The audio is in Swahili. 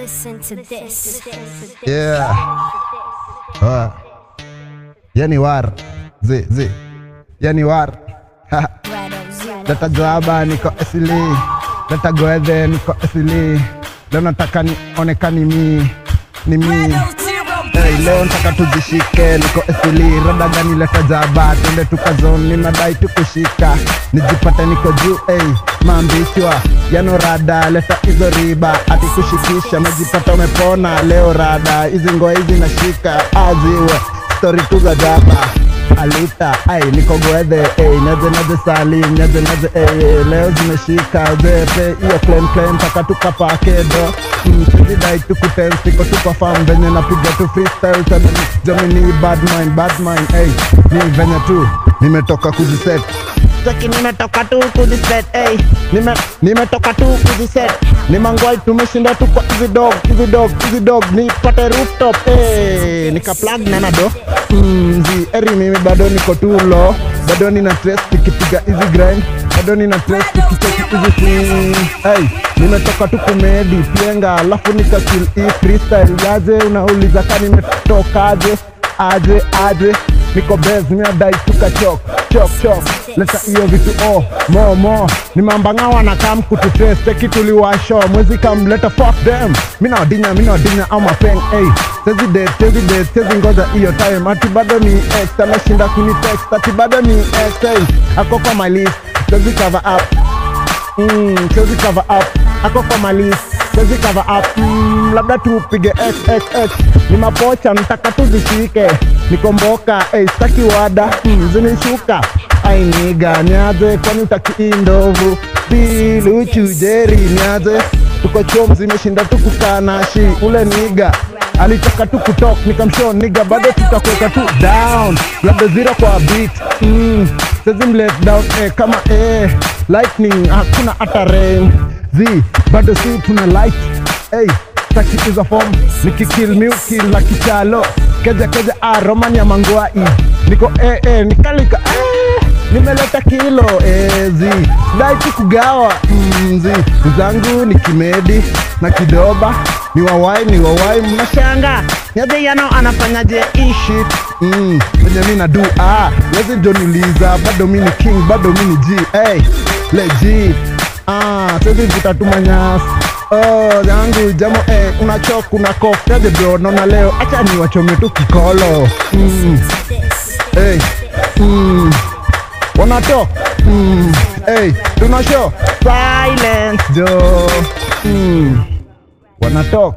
Listen to this. Yeah. Yani war. Yani war. Leta jaba niko asili. Leta goethe niko asili. Leo nataka nionekani ni mi. Hey, leo nataka tujishike niko asili. Rada gani leta jaba. Twende tukazoni nadai tukushika. Nijipate niko juu, hey, mambichwa. Yano rada, leta hizo riba. Ati kushikisha, mejipata umepona. Leo rada, hizi ngoe hizi nashika. Aziwe, story tu za jaba. Alita, ay, niko goethe, ay, naze salim, naze, ay, leo zimeshika, zepe, iyo claim, paka tukapakedo. Tujidai tukutens, tiko tukafam, venye napiga tu freestyle, tabini, Gemini, bad mind, ay, ni venye tu, nimetoka kujiset. Saki nimetoka tu kujiset, ay, nimetoka tu kujiset. Ni mangwai tumeshinda tu kwa easy dog, nipate rooftop, ay, nika plug nanado. Eri mimi bado niko tu low. Bado nina stress nikipiga easy grind. Bado nina stress nikicheki easy swing. Hey, nimetoka tu kumedi pienga, alafu nikakill hii freestyle. Yaje unauliza kani nimetoka aje. Niko bez minadai tukachok. Leta iyo vitu more. Ni mambanga wanakam kututrace. Teki tuliwasho mwezi kamleta fuck them. Mina wadinya ama peng. Hey, tezi date, tezi ngoja iyo time. Ati bado ni ex, anashinda kuni text. Ati bado ni ex, hey, ako kwa my list. Tezi cover up. Ako kwa my list. Tezi cover up. Labda tupige XXX. Ni mapocha nataka tuzishike. Nikomboka, hey, staki wada. Zinishuka. Ay niga, niaze kwani utaki indovu. Biluchu Jerry niaze. Tuko chom zimeshinda tukukanashi. Ule niga alitaka tu kutalk, nikamshow niga bado tutakweka tu down. Labda zero kwa beat. Sezi let down, kama lightning, hakuna ata rain. Bado si tuna light. Hey, taki is a form. Nikikill kill la kichalo. Keja Romani ya mangwai. Niko nikalika nimeleta kilo dai kugawa zangu ni kimedi na kidoba ni wawai mnashanga niaje yano anafanyaje shit venye mimi na do lezi ndio niuliza bado mimi ni king bado mimi ni G legit sasa vitatuma nyasi yangu jamo unachok unakof kaje bro naona leo acha ni wachome tu kikolo wanna talk hey tunashow silence jo wanna talk